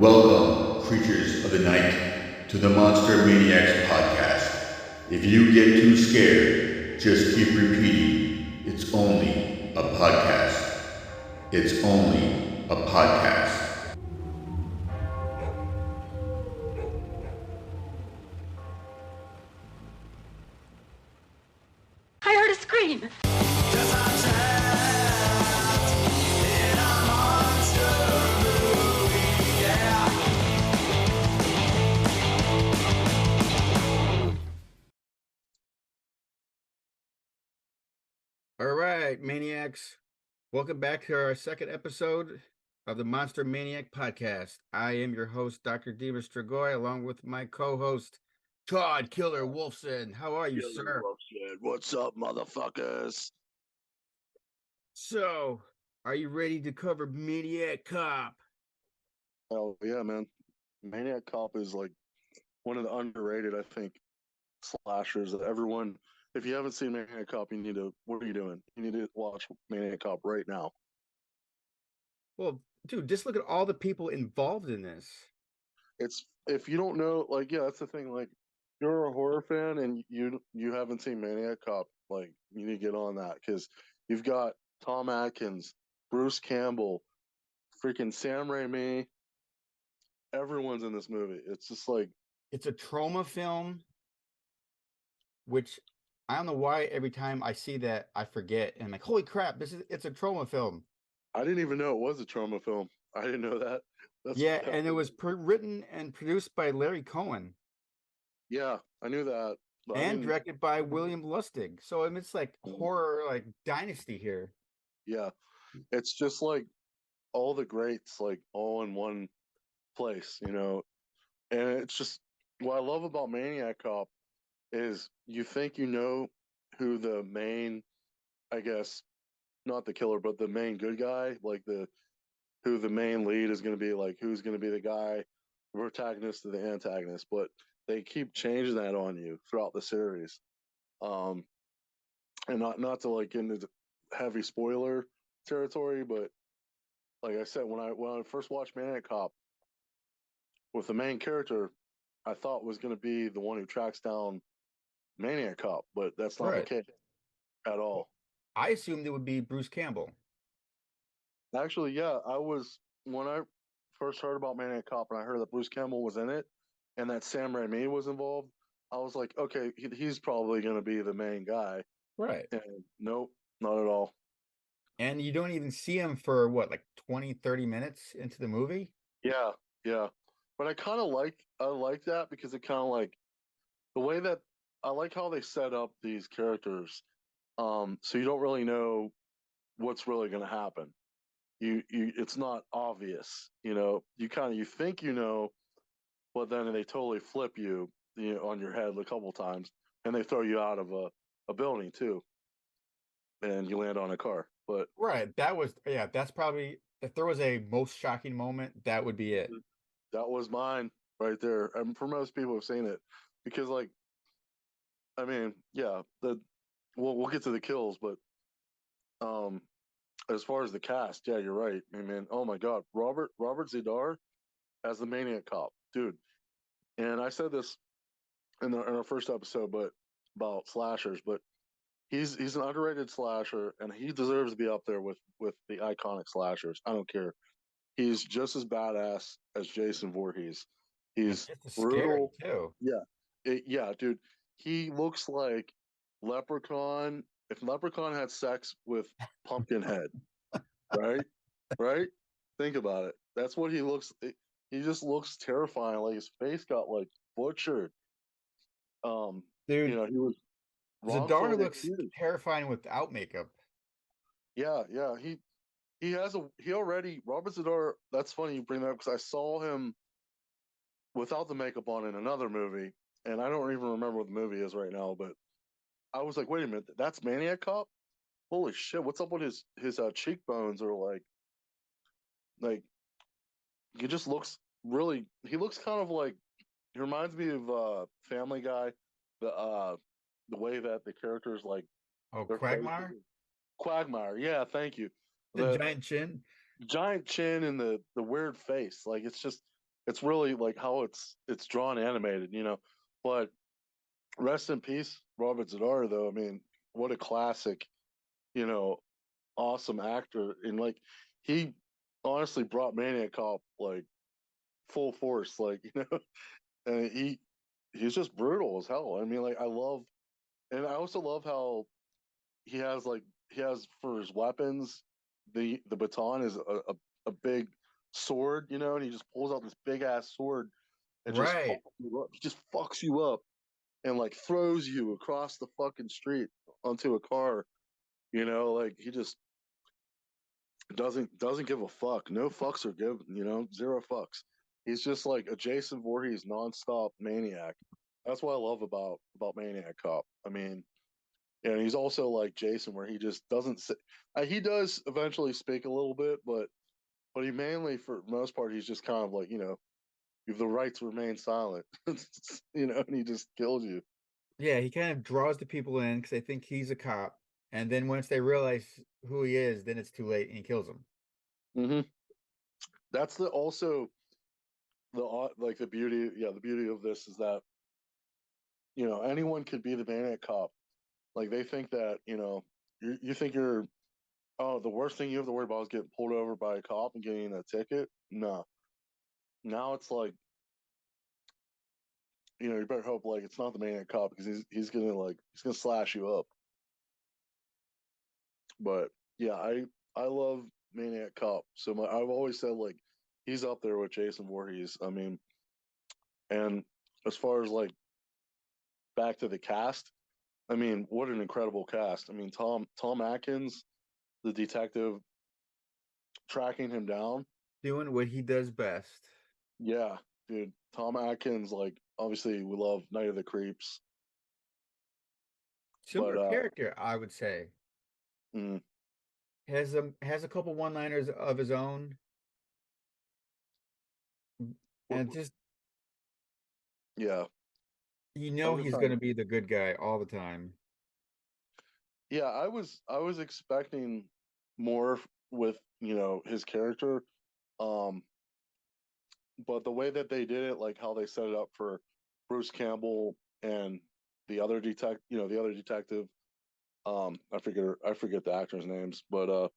Welcome, creatures of the night, to the Monster Maniacs podcast. If you get too scared, just keep repeating, it's only a podcast. It's only a podcast. I heard a scream. All right, Maniacs. Welcome back to our second episode of the Monster Maniac podcast. I am your host, Dr. Deimos Strigoi, along with my co-host, Todd Killer Wolfson. How are you, sir? Wolfson. What's up, motherfuckers? So, are you ready to cover Maniac Cop? Oh, yeah, man. Maniac Cop is like one of the underrated, I think, slashers that everyone, if you haven't seen Maniac Cop, what are you doing? You need to watch Maniac Cop right now. Well, dude, just look at all the people involved in this. If you don't know, like, yeah, that's the thing. Like, you're a horror fan and you haven't seen Maniac Cop, like, you need to get on that because you've got Tom Atkins, Bruce Campbell, freaking Sam Raimi. Everyone's in this movie. It's just like, it's a trauma film, which I don't know why every time I see that I forget and I'm like, holy crap, it's a trauma film. I didn't even know it was a trauma film. I didn't know that. And it was written and produced by Larry Cohen. Yeah, I knew that. And directed by William Lustig. So I mean, it's like horror, like dynasty here. Yeah, it's just like all the greats, like all in one place, you know. And it's just what I love about Maniac Cop is you think you know who the main, I guess, not the killer, but the main good guy, like who the main lead is going to be, like who's going to be the guy, the protagonist or the antagonist, but they keep changing that on you throughout the series. And not to like get into heavy spoiler territory, but like I said, when I first watched Maniac Cop, with the main character, I thought was going to be the one who tracks down Maniac Cop, but that's not the case at all. I assumed it would be Bruce Campbell. Actually, yeah, when I first heard about Maniac Cop and I heard that Bruce Campbell was in it and that Sam Raimi was involved, I was like, okay, he's probably going to be the main guy. Right. And nope, not at all. And you don't even see him for what, like 20, 30 minutes into the movie? Yeah. But I like that because it kind of like the way that I like how they set up these characters. So you don't really know what's really going to happen. It's not obvious, you know. You think you know, but then they totally flip you on your head a couple times, and they throw you out of a building too, and you land on a car. But right, that's probably, if there was a most shocking moment, that would be it. That was mine right there, and for most people who've seen it, because like, I mean, yeah, we'll get to the kills, but as far as the cast, yeah, you're right. I mean, oh my God, Robert Z'Dar as the Maniac Cop, dude. And I said this in our first episode, but about slashers, but he's an underrated slasher, and he deserves to be up there with the iconic slashers. I don't care. He's just as badass as Jason Voorhees. He's brutal too. Yeah, dude. He looks like Leprechaun. If Leprechaun had sex with Pumpkinhead, right? Right? Think about it. That's what he looks. He just looks terrifying. Like his face got like butchered. Dude, you know, he was. Z'Dar looks terrifying without makeup. Yeah. He already Robert Z'Dar. That's funny you bring that up because I saw him without the makeup on in another movie, and I don't even remember what the movie is right now. But I was like, wait a minute, that's Maniac Cop. Holy shit! What's up with his cheekbones? Or like he just looks really. He looks kind of like he reminds me of Family Guy. The way that the characters like. Oh, Quagmire. Quagmire, yeah, thank you. The giant chin and the weird face, like it's just it's really like how it's drawn animated, you know. But rest in peace, Robert Zadar, though. I mean, what a classic, you know, awesome actor. And like he honestly brought Maniac Cop like full force, like, you know, and he's just brutal as hell. I mean, like I love and I also love how he has for his weapons, the baton is a big sword, you know, and he just pulls out this big ass sword and just Right. fucks you up. He just fucks you up and like throws you across the fucking street onto a car. You know, like he just doesn't give a fuck. No fucks are given. You know, zero fucks. He's just like a Jason Voorhees nonstop maniac. That's what I love about Maniac Cop. I mean, and he's also like Jason, where he just doesn't say. He does eventually speak a little bit, but he mainly, for the most part, he's just kind of like, you know, you have the right to remain silent, you know, and he just kills you. Yeah, he kind of draws the people in because they think he's a cop, and then once they realize who he is, then it's too late and he kills them. Hmm. That's the also like the beauty, yeah, the beauty of this is that, you know, anyone could be the Maniac Cop. Like they think that, you know, you think you're, oh, the worst thing you have to worry about is getting pulled over by a cop and getting a ticket. No, now it's like, you know, you better hope like it's not the Maniac Cop because he's gonna slash you up. But yeah, I love Maniac Cop so much. I've always said like he's up there with Jason Voorhees. I mean, and as far as like back to the cast, I mean, what an incredible cast. I mean, Tom Atkins, the detective tracking him down. Doing what he does best. Yeah, dude. Tom Atkins, like obviously we love Night of the Creeps, but Similar character, I would say. mm, Has a couple one-liners of his own, what, and just yeah, you I'm know just he's trying going to. to be the good guy all the time. Yeah, I was expecting more with, you know, his character. Um, but the way that they did it, like how they set it up for Bruce Campbell and the other detective. I forget the actors' names, but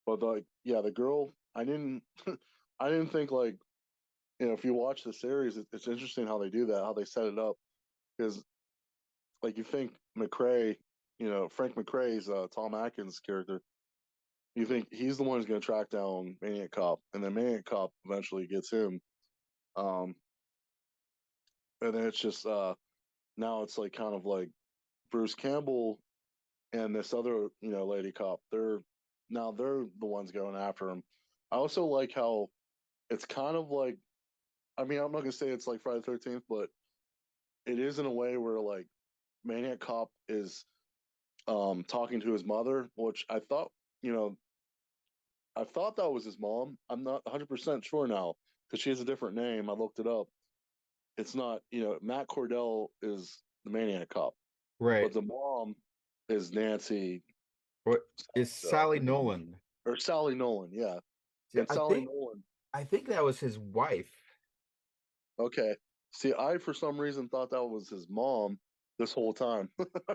like, yeah, the girl, I didn't, I didn't think like, you know, if you watch the series, it's interesting how they do that, how they set it up, because like you think McRae, you know, Frank McRae's Tom Atkins character, you think he's the one who's going to track down Maniac Cop, and then Maniac Cop eventually gets him. Um, and then it's just now it's like kind of like Bruce Campbell and this other, you know, lady cop. They're the ones going after him. I also like how it's kind of like, I mean, I'm not gonna say it's like Friday the 13th, but it is in a way where like Maniac Cop is talking to his mother, which I thought, you know, I thought that was his mom. I'm not 100% sure now because she has a different name. I looked it up. It's not, you know, Matt Cordell is the Maniac Cop, Right. but the mom is Nancy What is Sally forget her name. Nolan? Or Sally Nolan, yeah. See, And Sally Nolan. I think that was his wife. Okay. See, I for some reason thought that was his mom this whole time.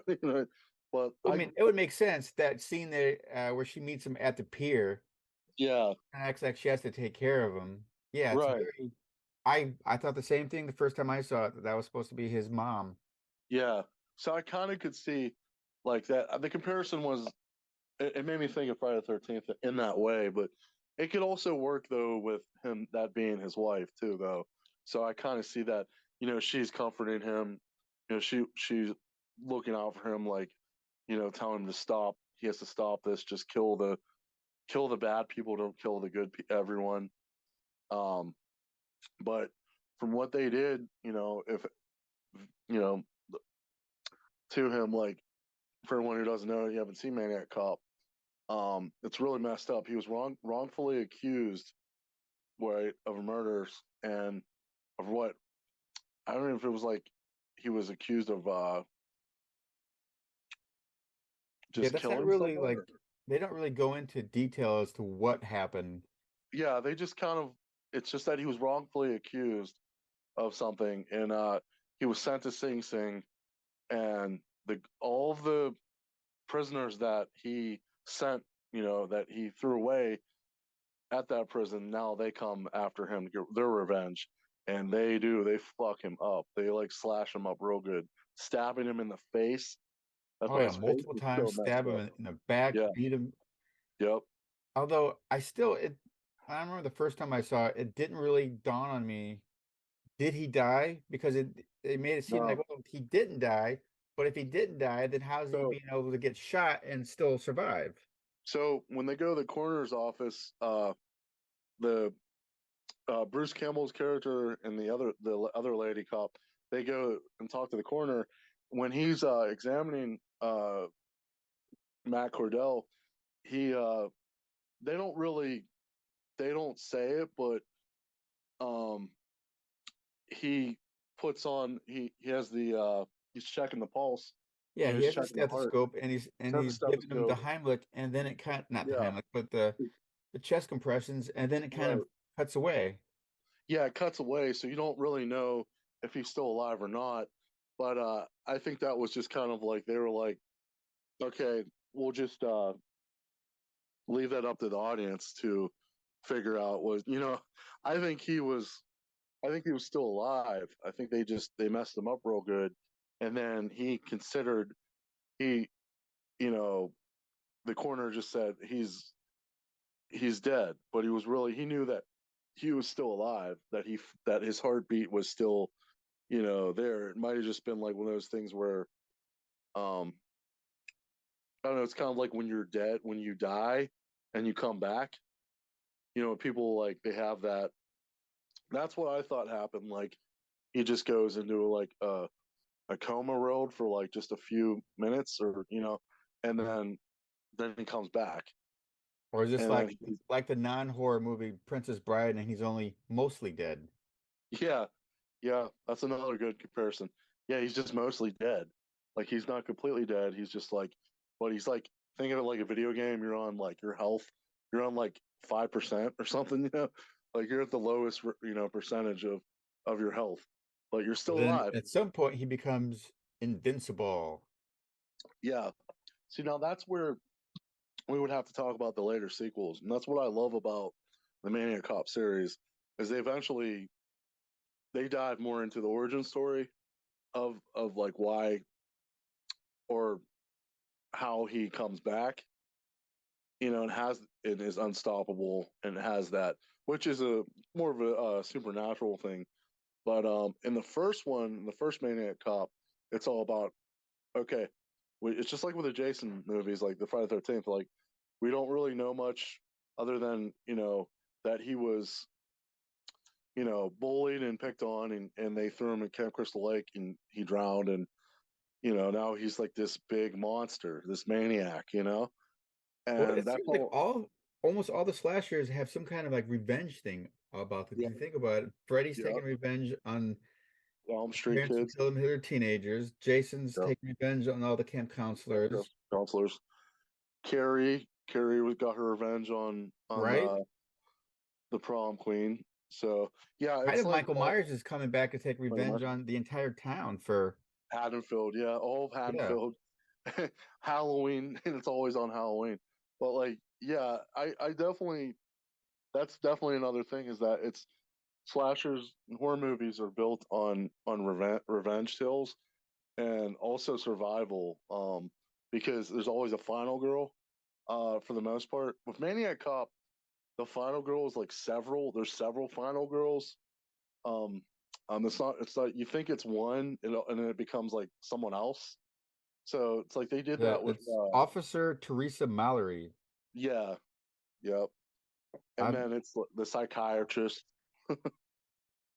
You know, but I mean, it would make sense that scene there where she meets him at the pier yeah, and acts like she has to take care of him. Yeah, it's right. very. I thought the same thing the first time I saw it, that was supposed to be his mom. Yeah. So I kind of could see like that. The comparison was, it made me think of Friday the 13th in that way, but it could also work though with him that being his wife too, though. So I kind of see that, you know, she's comforting him, you know, she's looking out for him, like, you know, telling him to stop. He has to stop this. Just kill the bad people. Don't kill the everyone. Um, but from what they did, you know, if you know, to him, like for anyone who doesn't know, you haven't seen Maniac Cop. It's really messed up. He was wrongfully accused, right, of murders and of what, I don't know if it was like he was accused of Yeah, just that's not killing really someone. like they don't really go into detail as to what happened. Yeah, they just kind of it's just that he was wrongfully accused of something, and he was sent to Sing Sing, and the all of the prisoners that he sent, that he threw away at that prison, now they come after him to get their revenge, and they fuck him up. They like slash him up real good, stabbing him in the face. That's Oh why yeah, his face multiple is times, still messed stab him up. in the back, Yeah. beat him. Yep. Although I remember the first time I saw it, it didn't really dawn on me. Did he die? Because it made it seem like, No. well, he didn't die. But if he didn't die, then how's he So being able to get shot and still survive? so when they go to the coroner's office, the Bruce Campbell's character and the other lady cop, they go and talk to the coroner when he's examining Matt Cordell. He they don't really they don't say it, but um he he has the he's checking the pulse, Yeah, he he's has a checking the heart. stethoscope and He's got the he's giving him the stethoscope. Heimlich, and then it kind not the Yeah. Heimlich, but the chest compressions, and then it kind Right. of cuts away. Yeah, it cuts away, so you don't really know if he's still alive or not. But I think that was just kind of like they were like, okay, we'll just leave that up to the audience to figure out. I think he was, I think he was still alive. I think they messed him up real good, and then he, you know, the coroner just said he's dead, but he knew that he was still alive, that his heartbeat was still there. It might have just been like one of those things where, um, I don't know. It's kind of like when you're dead, when you die, and you come back. People like they have that. That's what I thought happened. Like he just goes into like a coma road for like just a few minutes, or and then he comes back, Or is this and then like the non-horror movie Princess Bride, and he's only mostly dead? yeah, yeah, that's another good comparison. Yeah, he's just mostly dead. Like he's not completely dead. He's just like, but he's like, think of it like a video game. You're on like your health. You're on like 5% or something. Like you're at the lowest percentage of your health, but you're But still then alive. at some point he becomes invincible. Yeah. See, now that's where we would have to talk about the later sequels, and that's what I love about the Maniac Cop series is they dive more into the origin story of like why or how he comes back, and is unstoppable and has that, which is a more of a supernatural thing. But in the first Maniac Cop, it's all about okay. It's just like with the Jason movies, like the Friday 13th. Like we don't really know much other than that he was bullied and picked on, and they threw him in Camp Crystal Lake and he drowned, and now he's like this big monster, this maniac, Well, and it that's seems like all. almost all the slashers have some kind of like revenge thing about it. If Yeah, you think about it, Freddy's yeah. taking revenge on Elm Street parents who kids, killed him who were teenagers. Jason's yeah, taking revenge on all the camp counselors, counselors. Carrie was got her revenge on right? the prom queen. So yeah, Kind it's of like Michael Myers is coming back to take wait a minute. revenge on the entire town for Haddonfield, yeah, all of yeah. Haddonfield. Halloween, and it's always on Halloween. But like, yeah, I definitely that's definitely another thing is that it's slashers and horror movies are built on revenge tales and also survival. Because there's always a final girl. For the most part, with Maniac Cop, the final girl is like there's several final girls. Um, it's not you think it's one, and then it becomes like someone else. So it's like they did that with It's Officer Teresa Mallory. yeah, yep. And I'm then it's the psychiatrist.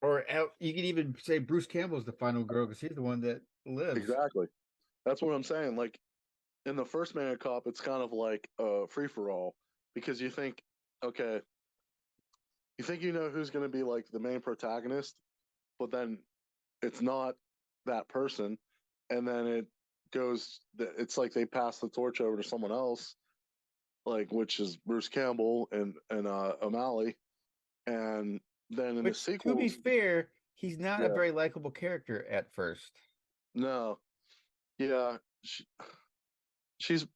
you can even say Bruce Campbell's the final girl because he's the one that lives. Exactly. That's what I'm saying. Like in the first Man Cop, it's kind of like a free for all because okay, you think who's going to be like the main protagonist, but then it's not that person, and then it's like they pass the torch over to someone else, like which is Bruce Campbell and O'Malley, and then in the Which, to be sequels, fair, he's not a yeah, very likable character at first. no, yeah, she's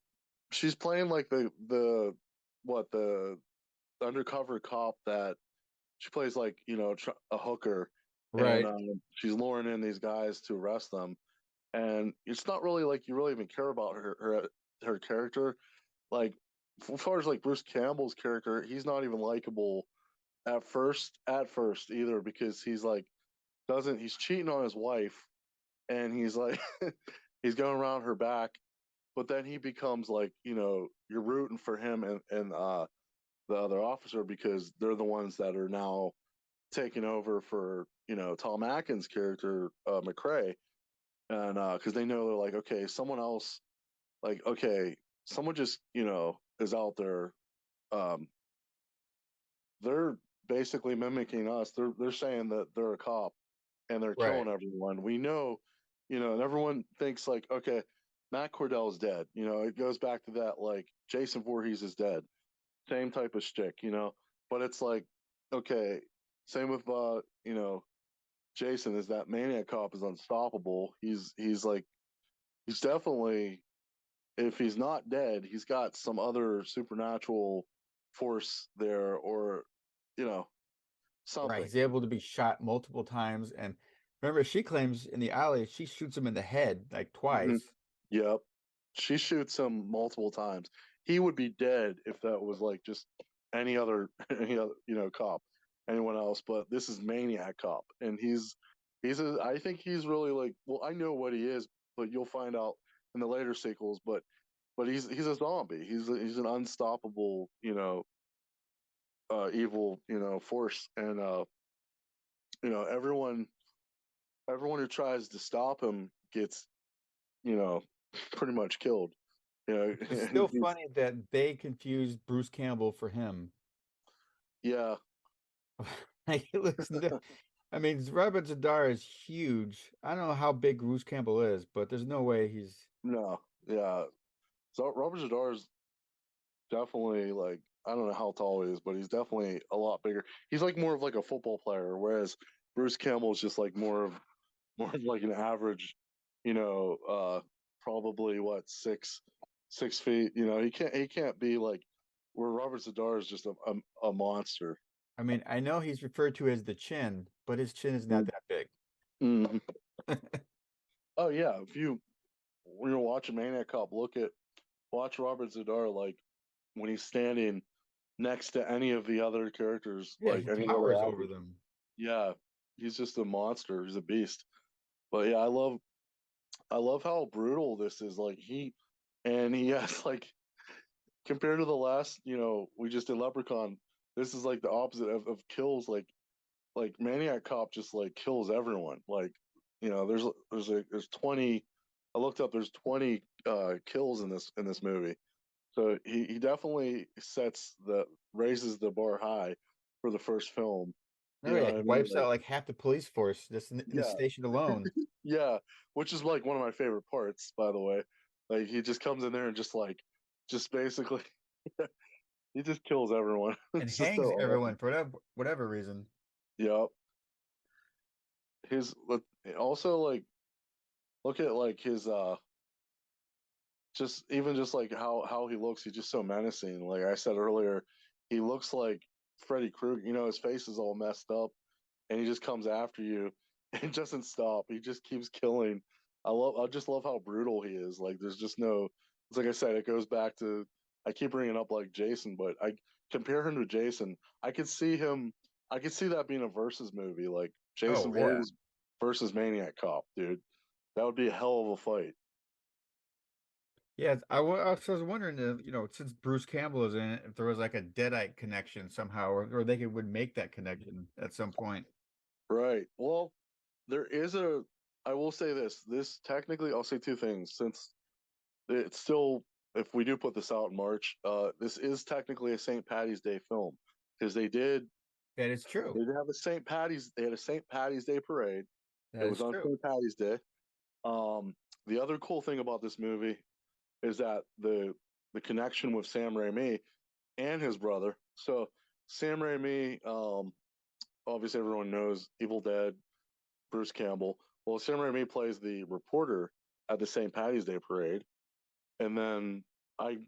she's playing like the what the undercover cop that she plays like a hooker, and Right. she's luring in these guys to arrest them, and it's not really like you really even care about her character. Like as far as like Bruce Campbell's character, he's not even likable at first either because he's like doesn't he's cheating on his wife and he's like he's going around her back, but then he becomes like you're rooting for him and the other officer because they're the ones that are now taking over for Tom Atkins' character McCrae, and because they know they're like okay someone else like okay someone just is out there, um, they're basically mimicking us. They're saying that they're a cop and they're Right. killing everyone. We know, and everyone thinks like, okay, Matt Cordell's dead. It goes back to that like Jason Voorhees is dead. Same type of shtick. But it's like, okay, same with Jason is that Maniac Cop is unstoppable. He's like he's definitely if he's not dead, he's got some other supernatural force there or you know Right. something. He's able to be shot multiple times. And remember, she claims in the alley, she shoots him in the head like Mhm. twice. Yep. She shoots him multiple times. He would be dead if that was like just any other any other cop, anyone else. But this is Maniac Cop, and I think he's really like well I know what he is, but you'll find out in the later sequels. But he's a zombie. He's an unstoppable evil force, and everyone who tries to stop him gets you know pretty much killed. It's And still funny that they confused Bruce Campbell for him. yeah, Like, he looks, I mean, Robert Zadar is huge. I don't know how big Bruce Campbell is, but there's no way he's. no, yeah. So Robert Jadar is definitely like I don't know how tall he is, but he's definitely a lot bigger. He's like more of like a football player, whereas Bruce Campbell is just like more of like an average, you know, probably what 6 feet. He can't be like where Robert Zadar is just a monster. I mean, I know he's referred to as the chin, but his chin is not that big. Mm-hmm. Oh yeah, if you when you're watching Maniac Cop, watch Robert Zadar like when he's standing next to any of the other characters, Yeah, like he any other towers over actors. them. Yeah, he's just a monster. He's a beast. But yeah, I love how brutal this is. Like he has like compared to the last, we just did Leprechaun. This is like the opposite of kills. Like Maniac Cop just like kills everyone. Like there's 20. I looked up. There's 20 kills in this movie. So he definitely raises the bar high for the first film. Oh You know yeah, what he I mean? wipes Like out like half the police force just in the yeah, station alone. yeah, which is like one of my favorite parts, by the way. Like he just comes in there and just basically, he just kills everyone. And It's just so hangs everyone awesome. for whatever reason. Yep. His also like look at like his just even just like how he looks. He's just so menacing. Like I said earlier, he looks like Freddy Krueger. His face is all messed up, and he just comes after you and doesn't stop. He just keeps killing. I just love how brutal he is. Like there's just no. It's like I said, it goes back to I keep bringing up like Jason, but I compare him to Jason. I could see him. I could see that being a versus movie, like Jason Oh yeah. Voorhees versus Maniac Cop, dude. That would be a hell of a fight. Yeah, I was wondering if, since Bruce Campbell is in it, if there was like a Deadite connection somehow, or they would make that connection at some point. Right. Well, there is a. I will say this. This technically, I'll say two things. Since it's still, if we do put this out in March, this is technically a St. Patty's Day film because That is true. they did have a St. Patty's. They had a St. Patty's Day parade. It That was is on true. St. Patty's Day. The other cool thing about this movie is that the connection with Sam Raimi and his brother. So Sam Raimi obviously everyone knows Evil Dead, Bruce Campbell. Well, Sam Raimi plays the reporter at the St. Patty's Day parade, and then I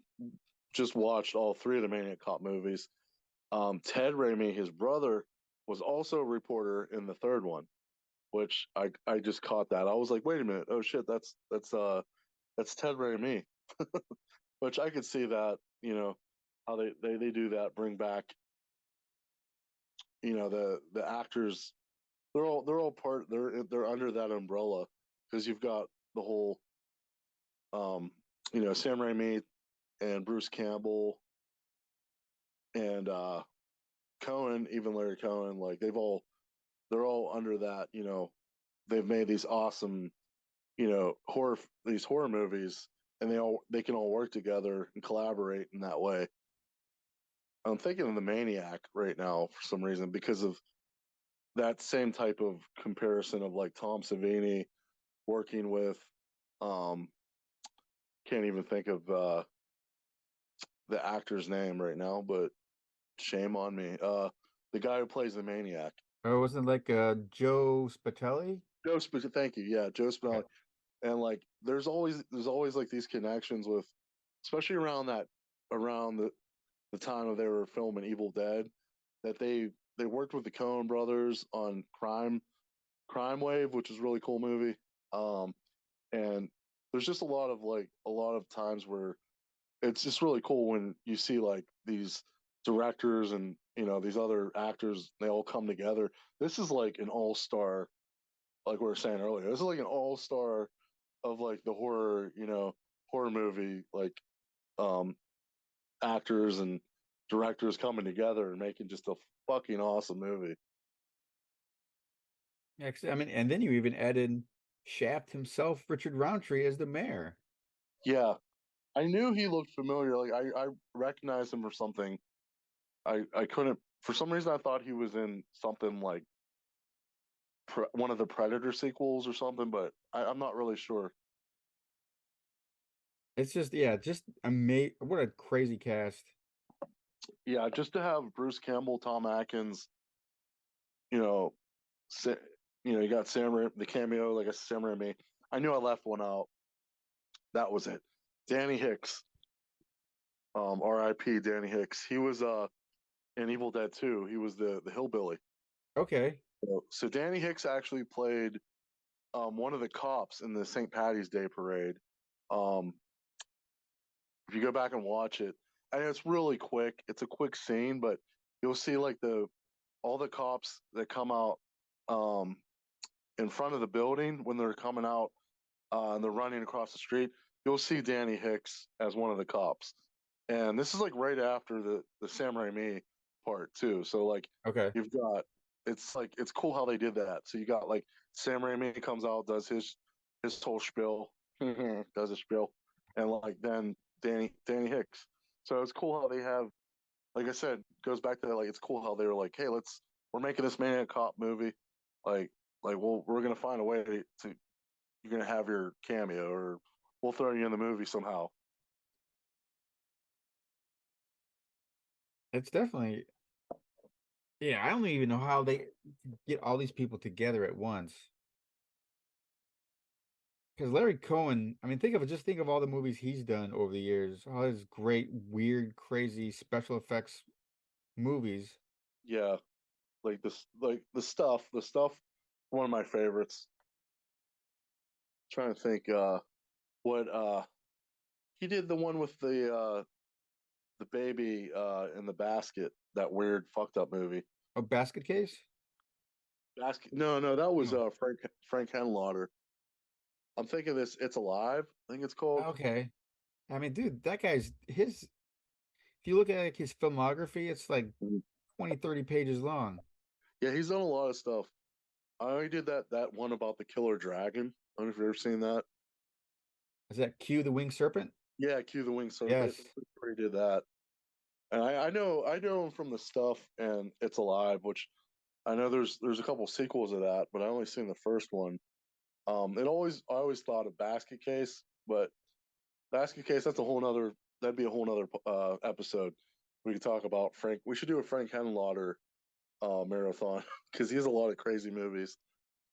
just watched all three of the Maniac Cop movies. Ted Raimi, his brother, was also a reporter in the third one, which I just caught that. I was like, wait a minute, oh shit, that's Ted Raimi, which I could see that, how they do that, bring back, the actors. They're all part. They're under that umbrella because you've got the whole, um, Sam Raimi and Bruce Campbell and Cohen, even Larry Cohen. Like they're all under that. They've made these awesome, these horror movies, and they can all work together and collaborate in that way. I'm thinking of the Maniac right now for some reason because of that same type of comparison of like Tom Savini working with, um can't even think of the actor's name right now, but shame on me. The guy who plays the Maniac. Oh, wasn't it like Joe Spatelli? Thank you. Yeah, Joe Okay. Spinelli. And like there's always like these connections with, especially around the time of they were filming Evil Dead, that they worked with the Coen brothers on Crime Wave, which is a really cool movie. And there's just a lot of times where it's just really cool when you see like these directors and these other actors, they all come together. This is like an all-star, like we were saying earlier. This is like an all-star of like the horror movie, like, um actors and directors coming together and making just a fucking awesome movie. Yeah, I mean, and then you even added Shaft himself, Richard Roundtree, as the mayor. Yeah, I knew he looked familiar. Like I recognized him for something. I couldn't, for some reason I thought he was in something like one of the Predator sequels or something, but I'm not really sure. It's just, yeah, just amazing. What a crazy cast. Yeah, just to have Bruce Campbell, Tom Atkins, you know, Sa- you got the cameo, like a Sam Raimi. I knew I left one out. That was it. Danny Hicks, R.I.P. Danny Hicks. He was in Evil Dead 2. He was the hillbilly. Okay. So Danny Hicks actually played, one of the cops in the St. Patty's Day parade. Um, if you go back and watch it, and it's really quick. It's a quick scene, but you'll see like the all the cops that come out, um, in front of the building when they're coming out, and they're running across the street. You'll see Danny Hicks as one of the cops, and this is like right after the Sam Raimi part too. So like Okay. you've got, it's cool how they did that. So you got like Sam Raimi comes out, does his whole spiel, does a spiel, and like then Danny Hicks. So it's cool how they have, like I said, goes back to that. Like it's cool how they were like, hey, we're making this Maniac Cop movie, like we're gonna find a way to, you're gonna have your cameo, or we'll throw you in the movie somehow. It's definitely, yeah, I don't even know how they get all these people together at once. Because Larry Cohen, I mean, think of all the movies he's done over the years, all his great, weird, crazy special effects movies. Yeah, like this, like the stuff. One of my favorites. Trying to think, what he did, the one with the baby in the basket, that weird fucked up movie. A basket case? Basket? No, that was No. Frank Henlotter. I'm thinking this. It's Alive. I think it's called. Okay. I mean, dude, that guy's his, if you look at like his filmography, it's like Mhm. 20, 30 pages long. Yeah, he's done a lot of stuff. I only did that one about the killer dragon. I don't know if you've ever seen that. Is that Q the Winged Serpent? Yeah, Cue the Winged Serpent. Yes. He did that, and I know him from the stuff and It's Alive, which I know there's a couple sequels of that, but I only seen the first one. I always thought of Basket Case, but Basket Case, that'd be a whole nother episode. We could talk about Frank. We should do a Frank Henlotter marathon because he has a lot of crazy movies.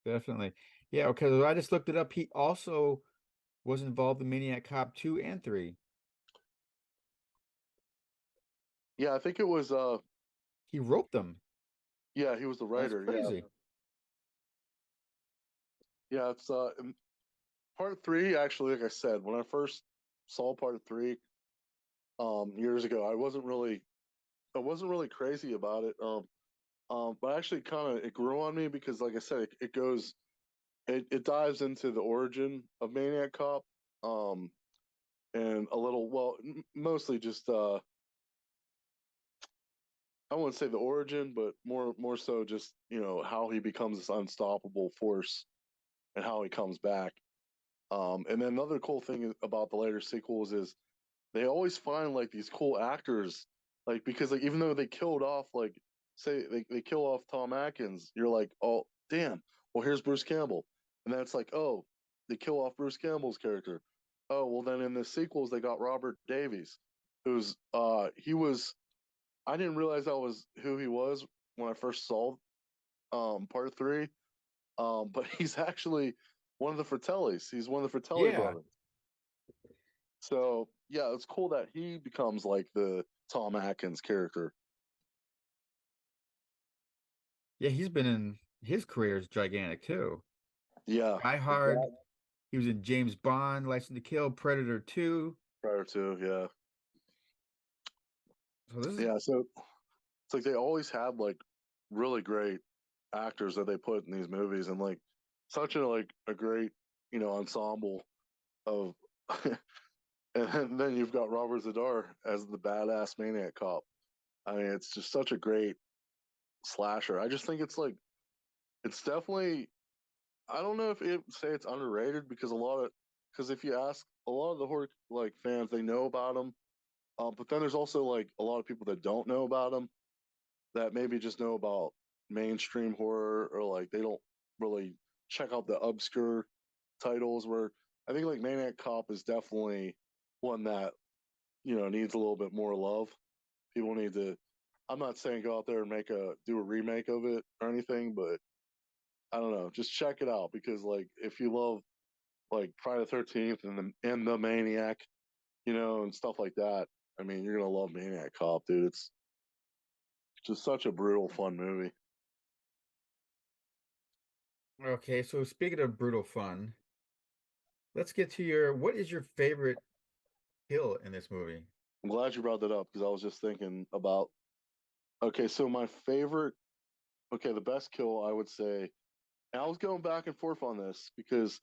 Definitely. Yeah, because I just looked it up. He also was involved in Maniac Cop 2 and 3. Yeah, I think it was. He wrote them. Yeah, he was the That's writer. Yeah, crazy. yeah. It's part three. Actually, like I said, when I first saw part three, years ago, I wasn't really crazy about it. But actually, kind of, it grew on me because, like I said, it dives into the origin of Maniac Cop, um, and a little, well, mostly just, I wouldn't say the origin, but more so just how he becomes this unstoppable force and how he comes back. And then another cool thing about the later sequels is they always find like these cool actors, like because like even though they killed off like say they kill off Tom Atkins, you're like, oh damn, well here's Bruce Campbell, and then it's like, oh, they kill off Bruce Campbell's character. Oh well, then in the sequels they got Robert Davies, who's he was I didn't realize that was who he was when I first saw part three, but he's actually one of the Fratellis. He's one of the Fratelli Yeah. brothers. So yeah, it's cool that he becomes like the Tom Atkins character. Yeah, he's been in his career is gigantic too. Yeah, Die Hard. He was in James Bond, License to Kill, Predator 2. prior to yeah, So this is yeah. So it's like they always had like really great actors that they put in these movies, and like such a great ensemble of. And then you've got Robert Zadar as the badass maniac cop. I mean, it's just such a great slasher. I just think it's definitely. I don't know if it say it's underrated because if you ask a lot of the horror like fans, they know about them. But then there's also like a lot of people that don't know about them that maybe just know about mainstream horror or like they don't really check out the obscure titles. Where I think like Maniac Cop is definitely one that needs a little bit more love. People need to. I'm not saying go out there and do a remake of it or anything, but I don't know, just check it out because like if you love like Friday the 13th and the Maniac, and stuff like that. I mean, you're gonna love Maniac Cop, dude. It's just such a brutal, fun movie. okay. So speaking of brutal fun, let's get to what is your favorite kill in this movie? I'm glad you brought that up because I was just thinking about. Okay, so my favorite, the best kill I would say, and I was going back and forth on this because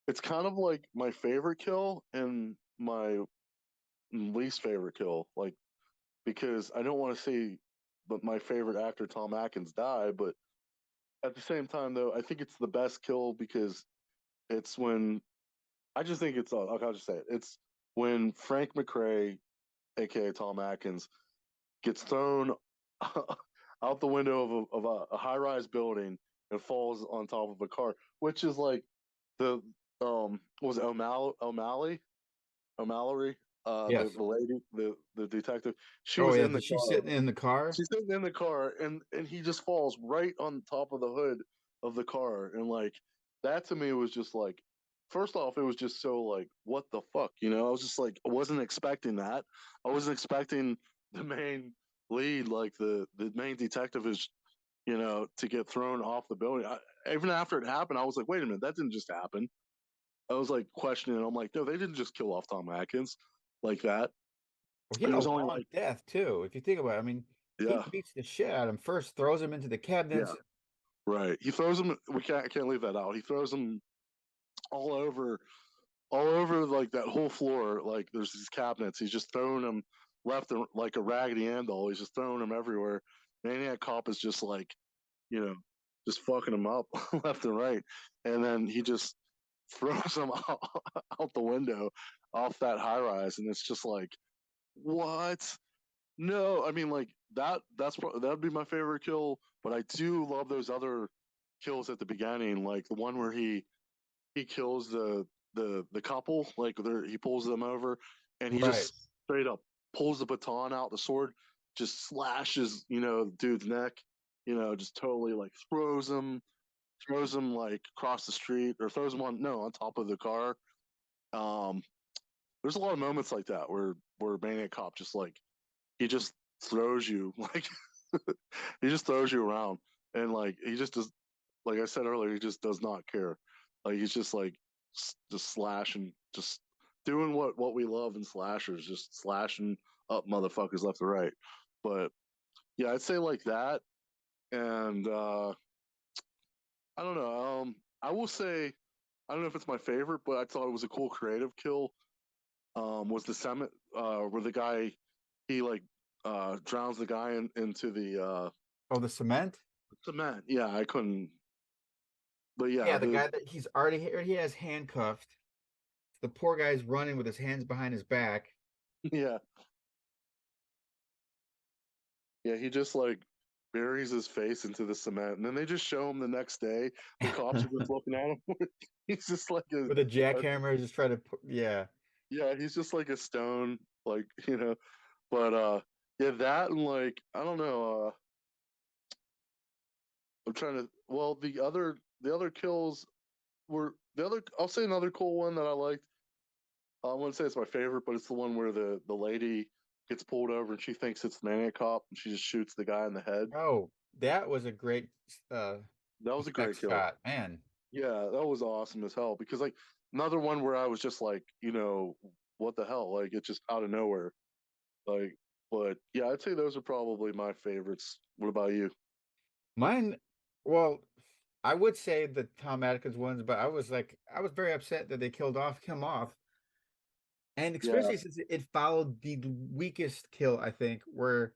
it's kind of like my favorite kill and my least favorite kill, like because I don't want to say, but my favorite actor Tom Atkins died, but at the same time though, I think it's the best kill because it's when I just think it's I'll just say it. It's when Frank McRae, aka Tom Atkins, gets thrown out the window of a high rise building and falls on top of a car, which is like the what was it O'Malley, Yes. the lady, the detective. She Oh was yeah, in the is she car. sitting in the car? She's sitting in the car, and he just falls right on top of the hood of the car, and like that to me was just like, first off, it was just so like, what the fuck, I was just like, I wasn't expecting that. I wasn't expecting the main lead, like the main detective is, to get thrown off the building. Even after it happened, I was like, wait a minute, that didn't just happen. I was like questioning. I'm like, no, they didn't just kill off Tom Atkins like that. Well, he And had it a was only long like, death too, if you think about it. I mean, he yeah, beats the shit out of him first, throws him into the yeah, cabinets. right. He throws him. We can't leave that out. He throws him all over, all over like that whole floor. Like there's these cabinets. He's just throwing them left and like a raggedy anvil. He's just throwing them everywhere. Maniac Cop is just like, you know, just fucking him up left and right. And then he just throws him out the window off that high rise. And it's just like, what? No, I mean like that'd be my favorite kill, but I do love those other kills at the beginning, like the one where he kills the couple, like he pulls them over, and he Right. just straight up pulls the baton out, the sword just slashes, dude's neck. just totally like throws him like across the street or throws him on top of the car. Um, there's a lot of moments like that where Maniac Cop just like he just throws you like he just throws you around and like he just does like I said earlier he just does not care. Like he's just like just slashing, just doing what we love in slashers, just slashing up motherfuckers left and right. But yeah, I'd say like that. And I don't know. I will say I don't know if it's my favorite, but I thought it was a cool creative kill. Was the summit where the guy he like drowns the guy into the Oh, the cement. cement. Yeah, I couldn't. But yeah, Yeah, the guy that he's already he has handcuffed. The poor guy's running with his hands behind his back. yeah, yeah. He just like buries his face into the cement, and then they just show him the next day. The cops are just looking at him. He's just like With a a jackhammer, just trying to put, yeah. yeah. He's just like a stone, like But yeah, that and like I don't know. I'm trying to. Well, the other kills were the other. I'll say another cool one that I liked. I wouldn't say it's my favorite, but it's the one where the lady gets pulled over and she thinks it's the Maniac Cop and she just shoots the guy in the head. Oh, that was a great That was a great effects kill. shot, man. Yeah, that was awesome as hell. Because like another one where I was just like, what the hell? Like it's just out of nowhere. Like, but yeah, I'd say those are probably my favorites. What about you? Mine, well, I would say the Tom Atkins ones, but I was very upset that they killed him off. And Yeah, especially since it followed the weakest kill, I think, where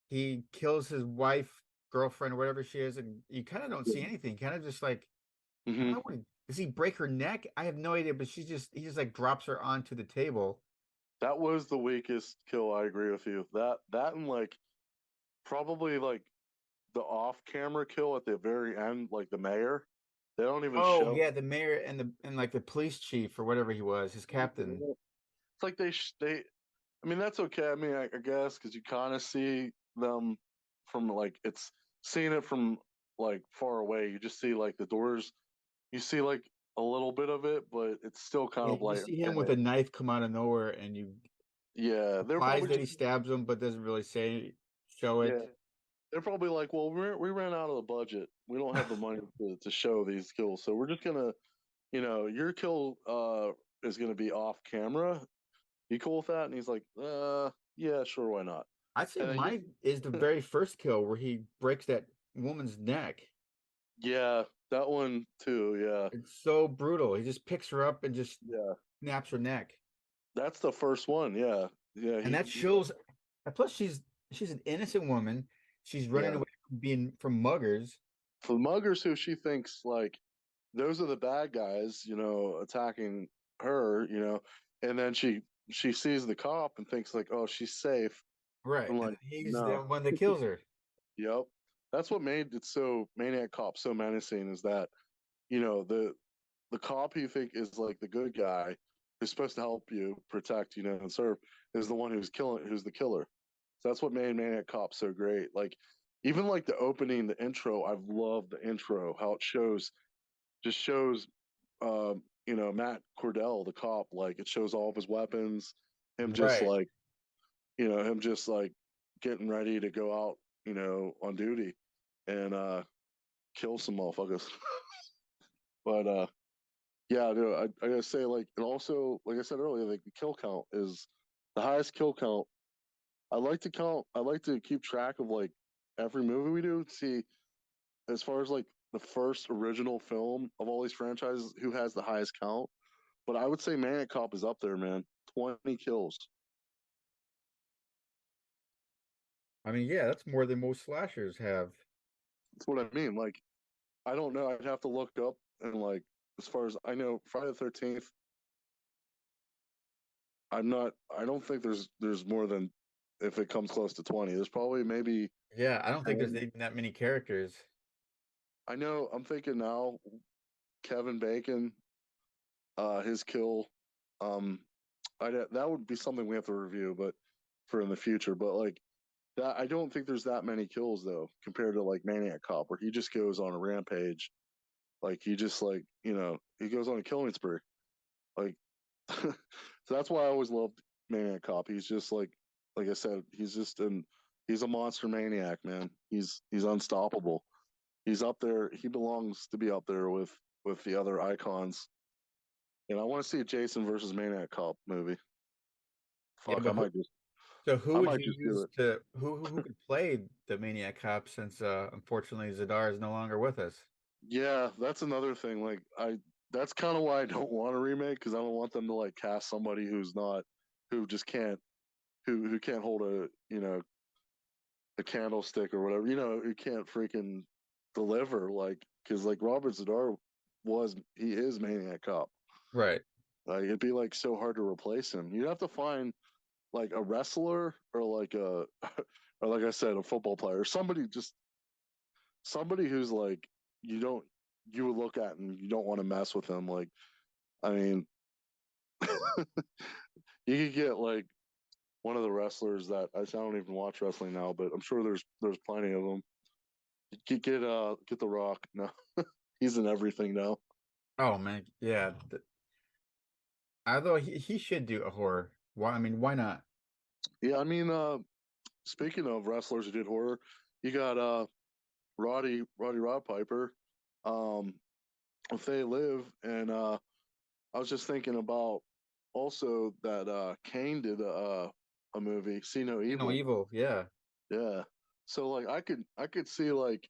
he kills his wife, girlfriend, or whatever she is, and you kind of don't see anything. Kind of just like, I hmm don't know, does he break her neck? I have no idea, but he just like drops her onto the table. that was the weakest kill. I agree with you. That and like probably like the off-camera kill at the very end, like the mayor. They don't even Oh show. yeah, the mayor and like the police chief or whatever he was, his captain. It's like they. I mean, that's okay. I mean, I guess because you kind of see them from like it's seeing it from like far away. You just see like the doors. You see like a little bit of it, but it's still kind Yeah, of you like see him with a knife come out of nowhere, and you yeah. They're implies probably that just he stabs him, but doesn't really show it. yeah. They're probably like, well, we ran out of the budget. We don't have the money to show these kills, so we're just gonna, your kill is gonna be off camera. You cool with that? And he's like, yeah, sure, why not? I'd say And then mine is the very first kill where he breaks that woman's neck. yeah, that one too. Yeah, It's so brutal. He just picks her up and just yeah, snaps her neck. that's the first one. Yeah, yeah, And that shows plus she's an innocent woman. She's running yeah. away from being from muggers. For the muggers who she thinks like those are the bad guys, attacking her, and then she sees the cop and thinks like, oh, she's safe. Right. I'm And like, he's the no, one that kills her. yep. That's what made it so Maniac Cop so menacing is that the cop you think is like the good guy who's supposed to help you protect, and serve is the one who's the killer. So that's what made Maniac Cop so great. Like even like the opening, the intro, I've loved the intro, how it just shows Matt Cordell, the cop, like it shows all of his weapons, him just Right. like, him just like getting ready to go out, on duty and kill some motherfuckers. But yeah, dude, I gotta say, like, and also, like I said earlier, like the kill count is the highest kill count. I like to count. I like to keep track of like every movie we do. See, as far as like the first original film of all these franchises, who has the highest count? But I would say Maniac Cop is up there, man. 20 kills. I mean, yeah, that's more than most slashers have. That's what I mean. Like, I don't know. I'd have to look up and like, as far as I know, Friday the 13th. I'm not. I don't think there's more than if it comes close to 20. There's probably maybe Yeah, I don't think there's 10. even that many characters. I know. I'm thinking now. Kevin Bacon, his kill. Um, that would be something we have to review, but for in the future. But like that I don't think there's that many kills though compared to like Maniac Cop, where he just goes on a rampage. Like he just like he goes on a killing spree. Like so that's why I always loved Maniac Cop. He's just like I said, he's a monster maniac, man. He's unstoppable. He's up there. He belongs to be up there with the other icons. And I want to see a Jason versus Maniac Cop movie. Yeah, Fuck, but so who I would might you just do use it. to who could play the Maniac Cop since unfortunately Zadar is no longer with us? Yeah, that's another thing. That's kind of why I don't want a remake, because I don't want them to like cast somebody who just can't, who can't hold a candlestick or whatever, who can't freaking deliver. Like, because like Robert Zadar he is Maniac Cop. Right. Like, it'd be like so hard to replace him. You'd have to find like a wrestler or like a, or like I said, a football player, somebody who's like you don't you would look at and you don't want to mess with him. Like, I mean, you could get like one of the wrestlers that I don't even watch wrestling now, but I'm sure there's plenty of them. Get the Rock. No, he's in everything now. Oh man, yeah. Although he should do a horror. Why? I mean, why not? Yeah, I mean, speaking of wrestlers who did horror, you got Rod Piper, um, if they live, and I was just thinking about also that Kane did a movie, See No You know, Evil. evil. Yeah. Yeah. So like I could see like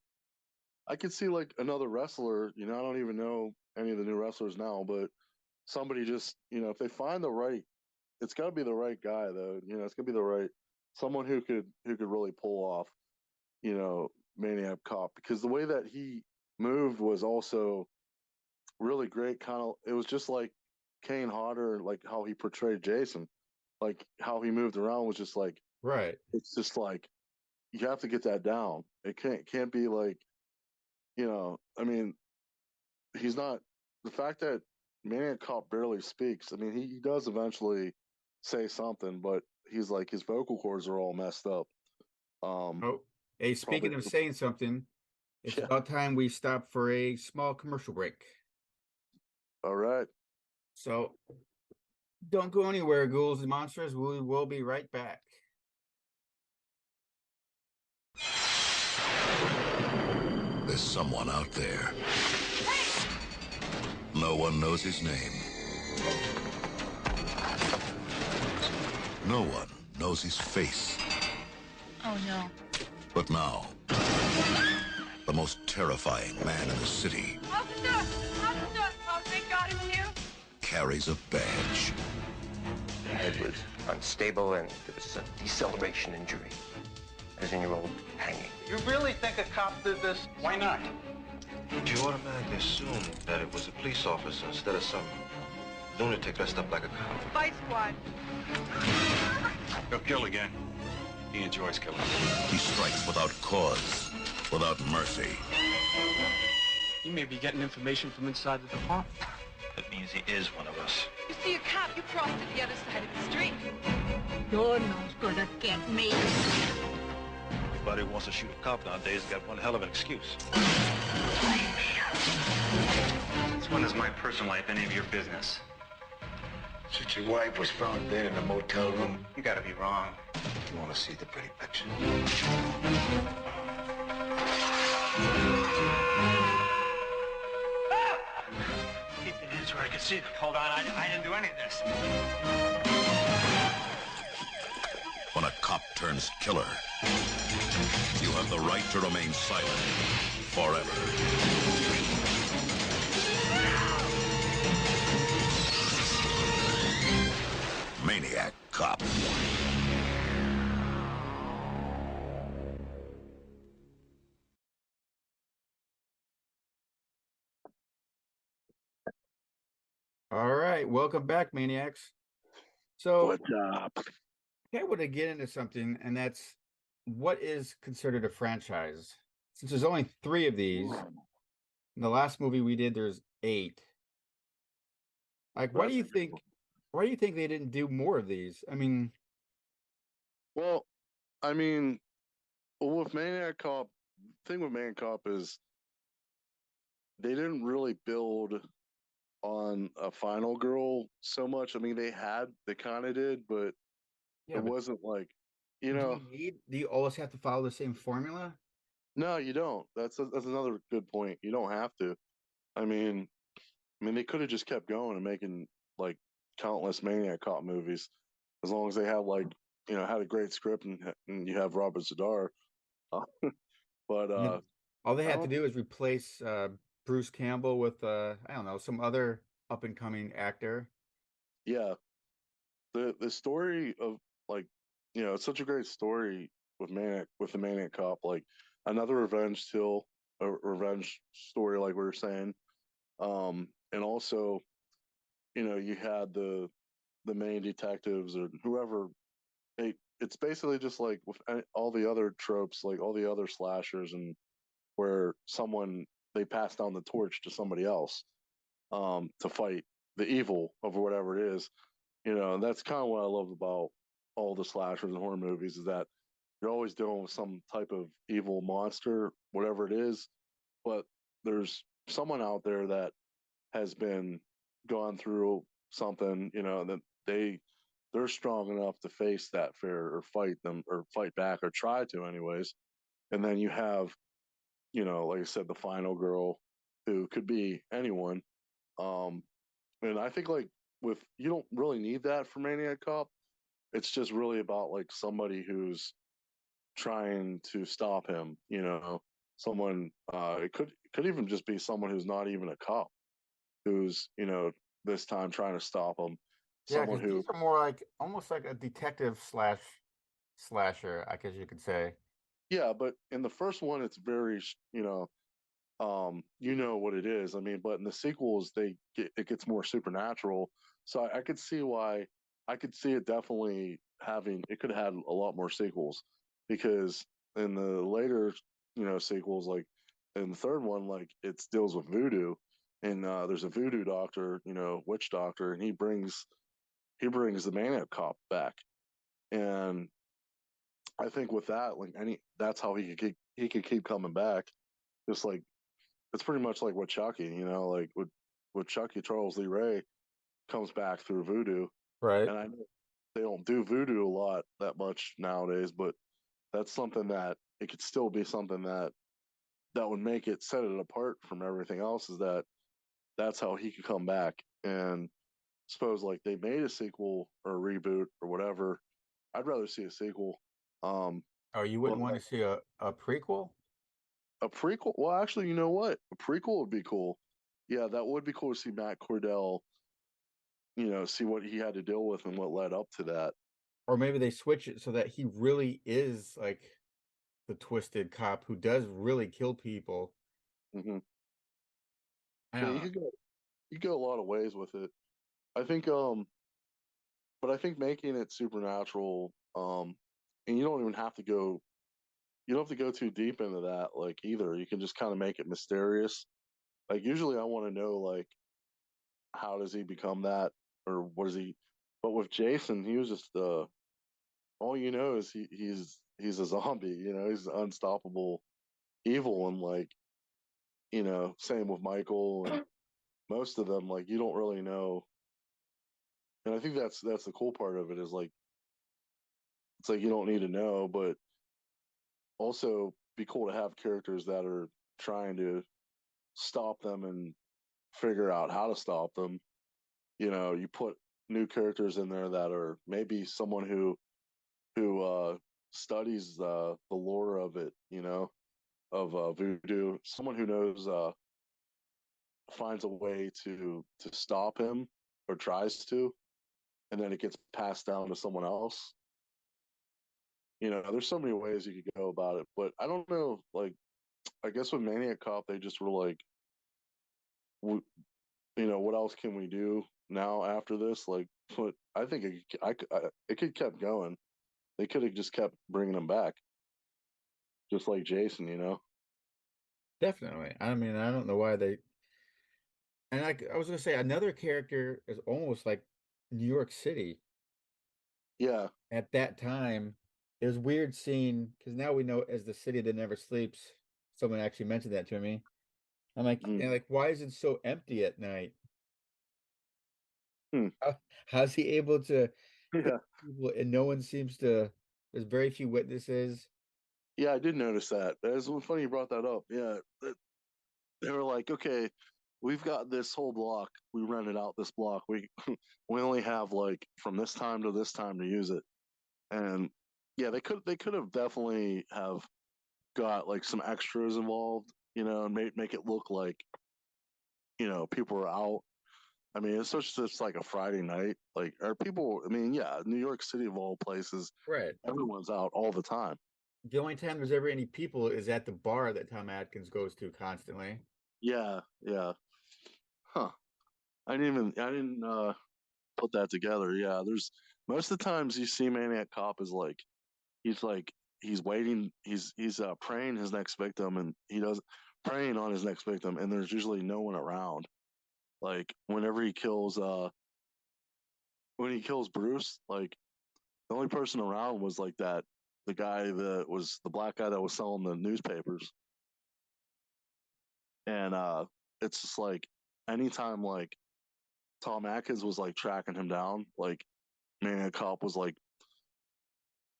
another wrestler, I don't even know any of the new wrestlers now, but somebody just, if they find the right, it's got to be the right guy though. It's going to be the right someone who could really pull off, you know, Maniac Cop, because the way that he moved was also really great. Kind of, it was just like Kane Hodder, like how he portrayed Jason, like how he moved around was just like, Right. it's just like you have to get that down. It can't be like, I mean, he's not the fact that Maniac Cop barely speaks. I mean, he does eventually say something, but he's like his vocal cords are all messed up. Oh, hey, Probably, speaking of saying something, it's yeah. about time we stop for a small commercial break. All right. So don't go anywhere, ghouls and monsters. We will be right back. There's someone out there. No one knows his name. No one knows his face. Oh, no. But now, the most terrifying man in the city Officer! Officer! Oh, thank God it's you. carries a badge. The head was unstable and there was a deceleration injury, as in your old hanging. You really think a cop did this? Why not? You automatically assume that it was a police officer instead of some lunatic dressed up like a cop. Fight squad. He'll kill again. He enjoys killing. He strikes without cause, without mercy. You may be getting information from inside the department. That means he is one of us. You see a cop, you cross to the other side of the street. You're not gonna get me. Everybody who wants to shoot a cop nowadays has got one hell of an excuse. Since when is my personal life any of your business? Since your wife was found dead in a motel room. You gotta be wrong. You want to see the pretty picture? Keep your hands where I can see them. Hold on, I didn't do any of this. When a cop turns killer, you have the right to remain silent forever. Maniac Cop. All right, welcome back, Maniacs. So What's up? I want to get into something, and that's what is considered a franchise. Since there's only 3 of these, in the last movie we did, there's 8. Like, why do you think they didn't do more of these? I mean, Well, I mean, Well, with Maniac Cop, thing with Maniac Cop is they didn't really build on a final girl so much. I mean, they kind of did, but Yeah, it but wasn't like, do you always have to follow the same formula? no, you don't. That's another good point. You don't have to. I mean, they could have just kept going and making like countless Maniac Cop movies, as long as they had like had a great script and you have Robert Zadar. Uh, but I mean, all they I had to don't. do is replace Bruce Campbell with I don't know, some other up and coming actor. Yeah, the story of like it's such a great story with the Maniac Cop, like another revenge tale, a revenge story, like we were saying. And also you had the main detectives or whoever. It's basically just like with all the other tropes, like all the other slashers, and where someone they pass down the torch to somebody else to fight the evil of whatever it is. And that's kind of what I love about all the slashers and horror movies is that you're always dealing with some type of evil monster, whatever it is, but there's someone out there that has been gone through something, that they're strong enough to face that fear or fight them or fight back or try to anyways. And then you have, like I said, the final girl who could be anyone. Um, and I think like with you don't really need that for Maniac Cop. It's just really about like somebody who's trying to stop him. Someone. It could even just be someone who's not even a cop, who's this time trying to stop him. Yeah, Someone because who, these are more like almost like a detective slash slasher, I guess you could say. yeah, but in the first one, it's very what it is. I mean, but in the sequels, it gets more supernatural. So I could see why. I could see it definitely having. It could have had a lot more sequels because in the later, sequels, like in the third one, like it deals with voodoo, and there's a voodoo doctor, witch doctor, and he brings the Maniac Cop back, and I think with that, like that's how he could keep coming back, just like it's pretty much like with Chucky, like with Chucky, Charles Lee Ray comes back through voodoo, Right. and I know they don't do voodoo a lot that much nowadays, but that's something that it could still be something that would make it set it apart from everything else. Is that that's how he could come back, and suppose like they made a sequel or a reboot or whatever. I'd rather see a sequel. Oh, you But wouldn't want to see a prequel? a prequel? Well, actually, you know what? A prequel would be cool. Yeah, that would be cool to see Matt Cordell, see what he had to deal with and what led up to that. Or maybe they switch it so that he really is like the twisted cop who does really kill people. Hmm. I Yeah, don't know. you go a lot of ways with it. I think, but I think making it supernatural, and you don't even have to go, you don't have to go too deep into that, like either. You can just kind of make it mysterious. Like usually, I want to know like how does he become that or what is he? But with Jason, he was just all is he's a zombie. He's unstoppable evil, and like same with Michael and most of them. Like you don't really know, and I think that's the cool part of it is like it's like you don't need to know, but also be cool to have characters that are trying to stop them and figure out how to stop them. You put new characters in there that are maybe someone who studies the lore of it, of voodoo. Someone who knows finds a way to stop him or tries to, and then it gets passed down to someone else. There's so many ways you could go about it, but I don't know. Like, I guess with Maniac Cop, they just were like, what else can we do now after this? Like, but I think it could kept going. They could have just kept bringing them back, just like Jason. Definitely. I mean, I don't know why they. And I was gonna say another character is almost like New York City Yeah, at that time. It was weird seeing because now we know as the city that never sleeps. Someone actually mentioned that to me. I'm like, Mm. and like, why is it so empty at night? Hmm. How's he able to Yeah. people and no one seems to? There's very few witnesses. Yeah, I did notice that. It's funny you brought that up. Yeah, they were like, okay, we've got this whole block. We rented out this block. We we only have like from this time to this time to use it. And yeah, they could have definitely have got like some extras involved, and make it look like people are out. I mean, it's just like a Friday night. Like, are people? I mean, yeah, New York City of all places, Right. everyone's out all the time. The only time there's ever any people is at the bar that Tom Atkins goes to constantly. Yeah, yeah. Huh. I didn't put that together. Yeah, there's most of the times you see Maniac Cop is like he's waiting, he's praying his next victim, and he does praying on his next victim, and there's usually no one around. Like whenever when he kills Bruce, like the only person around was like the guy that was the black guy that was selling the newspapers, and it's just like anytime like Tom Atkins was like tracking him down, like Maniac Cop was like,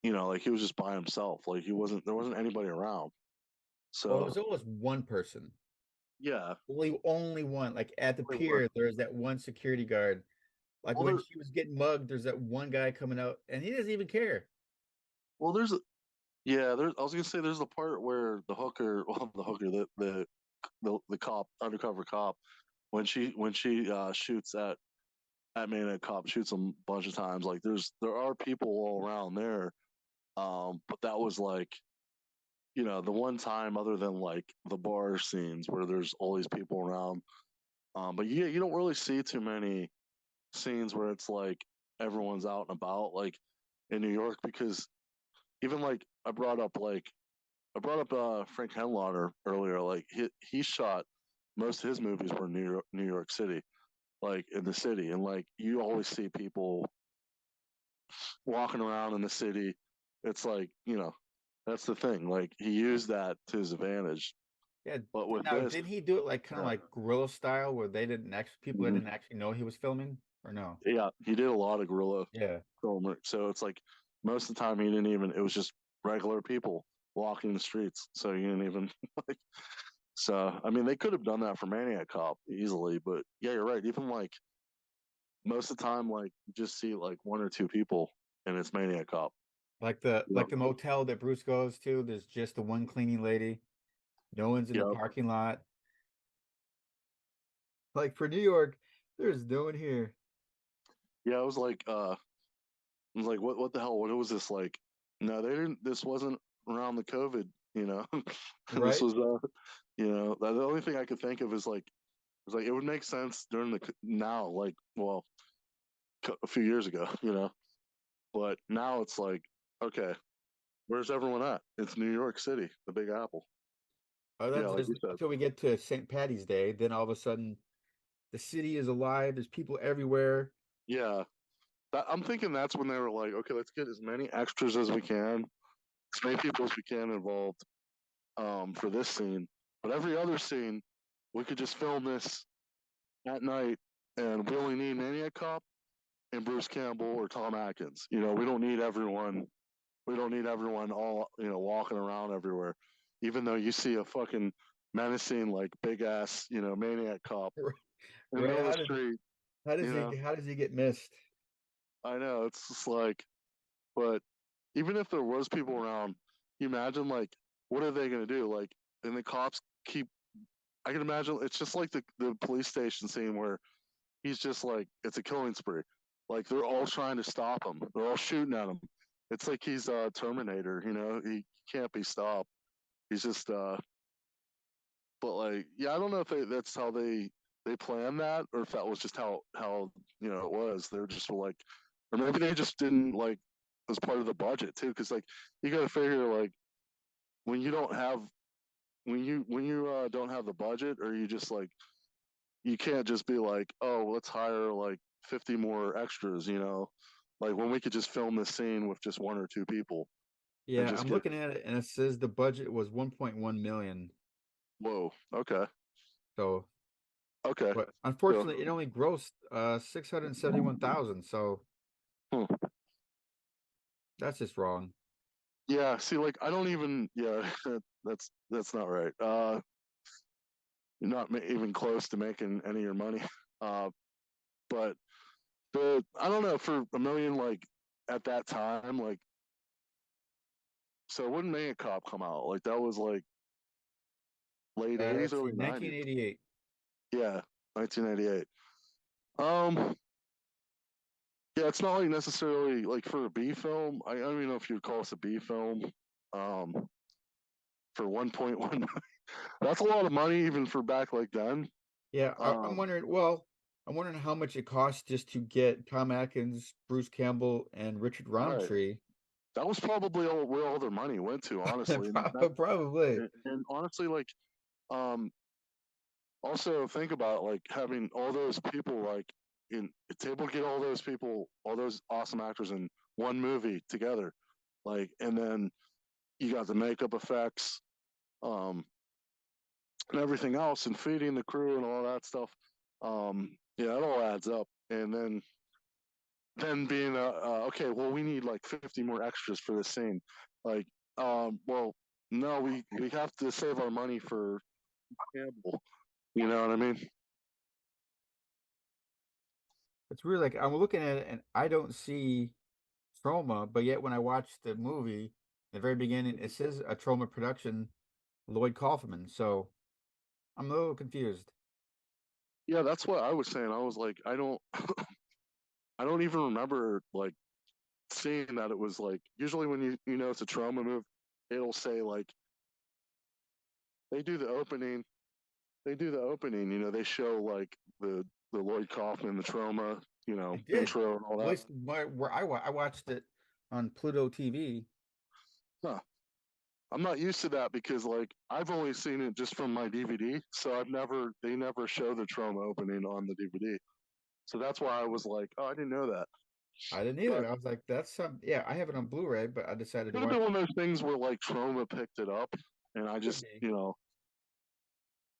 like he was just by himself. Like there wasn't anybody around. Well, it So was almost one person. yeah, Only one. Like at the Wait, what? pier, there's that one security guard. Like Well, when she was getting mugged, there's that one guy coming out, and he doesn't even care. there's yeah, there's. I was gonna say there's the part where the hooker, well, the hooker, the cop, undercover cop, when she shoots at Maniac Cop, shoots him a bunch of times. Like there are people all around there, but that was like the one time other than like the bar scenes where there's all these people around. But yeah, you don't really see too many scenes where it's like everyone's out and about, like in New York, because even like I brought up Frank Henlotter earlier. Like he shot most of his movies were in New York City, like in the city, and like you always see people walking around in the city. It's like that's the thing. Like he used that to his advantage. Yeah. But with Now, this, did he do it like kind of like guerrilla style, where they didn't actually people mhm, didn't actually know he was filming, or no? yeah, he did a lot of guerrilla Yeah. film. So it's like most of the time he didn't even. It was just regular people walking the streets. So you didn't even like. So I mean, they could have done that for Maniac Cop easily, but yeah, you're right. Even like most of the time, like you just see like one or two people, and it's Maniac Cop. Like Yep. the motel that Bruce goes to, there's just the one cleaning lady. No one's in the Yep. parking lot. Like for New York, there's no one here. Yeah, I was like, what the hell? What was this like? No, they didn't. This wasn't around the COVID. This Right? was the only thing I could think of is like it would make sense during now, like, well, a few years ago, but now it's like, okay, where's everyone at? It's New York City, the Big Apple. Oh, Yeah, that's like just you said. until we get to St. Patty's Day. Then all of a sudden, the city is alive. There's people everywhere. Yeah, I'm thinking that's when they were like, okay, let's get as many extras as we can, as many people as we can involved, for this scene. But every other scene, we could just film this at night, and we only need Maniac Cop and Bruce Campbell or Tom Atkins. We don't need everyone. We don't need everyone all walking around everywhere. Even though you see a fucking menacing like big ass Maniac Cop in the Right? middle of the street. How does he get missed? I know it's just like, but even if there was people around, you imagine like what are they gonna do? Like, and the cops keep. I can imagine it's just like the police station scene where he's just like it's a killing spree. Like they're all trying to stop him. They're all shooting at him. It's like he's Terminator. He can't be stopped. He's just But like yeah, I don't know if that's how they planned that or if that was just how it was. They were just like, or maybe they just didn't like as part of the budget too, because like you got to figure like when you don't have when you don't have the budget or you just like you can't just be like, oh, let's hire like 50 more extras, like when we could just film this scene with just one or two people. Yeah, I'm looking at it, and it says the budget was 1.1 million. Whoa. Okay. So, okay. But unfortunately, it only grossed 671,000. So that's just wrong. Yeah. See, like I don't even. Yeah, that's not right. You're not even close to making any of your money. But I don't know, for $1 million, like at that time, like, so when Maniac Cop come out? Like that was like late 80s, early 90s. 1988. Yeah, 1988. Yeah, it's not like necessarily like for a B film. I don't even know if you'd call this a B film. For 1.1, that's a lot of money even for back like then. Yeah, I'm wondering. Well, I'm wondering how much it cost just to get Tom Atkins, Bruce Campbell, and Richard Roundtree. Right. That was probably where all their money went to, honestly. Probably. And honestly, like, also think about like having all those people like it's able to get all those people, all those awesome actors in one movie together, like, and then you got the makeup effects, and everything else, and feeding the crew and all that stuff. Yeah, it all adds up, and then being okay, well, we need like 50 more extras for this scene, like, well, no, we have to save our money for Campbell. You know what I mean? It's really like I'm looking at it and I don't see Trauma, but yet when I watch the movie, at the very beginning, it says a Trauma production, Lloyd Kaufman. So I'm a little confused. Yeah, that's what I was saying. I was like, I don't, I don't even remember like seeing that it was like. Usually when you know it's a Trauma movie, it'll say like they do the opening. They do the opening. You know, they show like the Lloyd Kaufman, the Trauma, you know, intro and all that. At least where I watched it on Pluto TV. Huh. I'm not used to that because like I've only seen it just from my DVD, so they never show the Trauma opening on the DVD. So that's why I was like, oh, I didn't know that. I didn't either. I was like, that's yeah, I have it on Blu-ray, but I decided to watch. It one of those things where like Trauma picked it up, and I just, you know,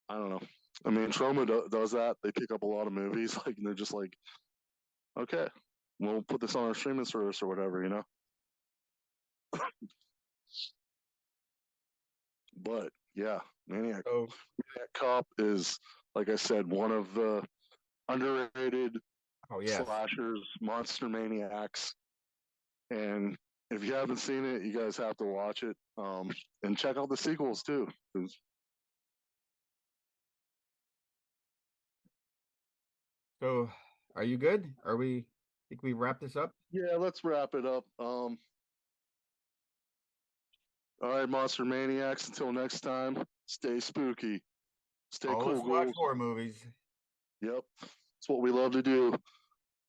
I don't know. I mean, Trauma does that. They pick up a lot of movies, like, and they're just like, okay, we'll put this on our streaming service or whatever, you know. But yeah, Maniac Cop is, like I said, one of the underrated slashers, monster maniacs. And if you haven't seen it, you guys have to watch it. And check out the sequels too. So, are you good? Think we wrap this up? Yeah, let's wrap it up. All right, Monster Maniacs, until next time, stay spooky. Stay cool. Watch horror movies. Yep. That's what we love to do.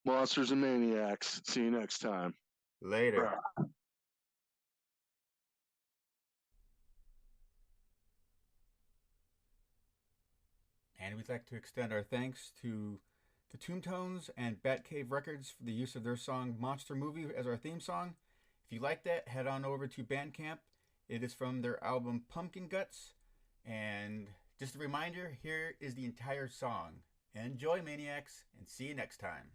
Monsters and Maniacs. See you next time. Later. And we'd like to extend our thanks to the Tombtones and Batcave Records for the use of their song Monster Movie as our theme song. If you like that, head on over to Bandcamp. It is from their album Pumpkin Guts. And just a reminder, here is the entire song. Enjoy, Maniacs, and see you next time.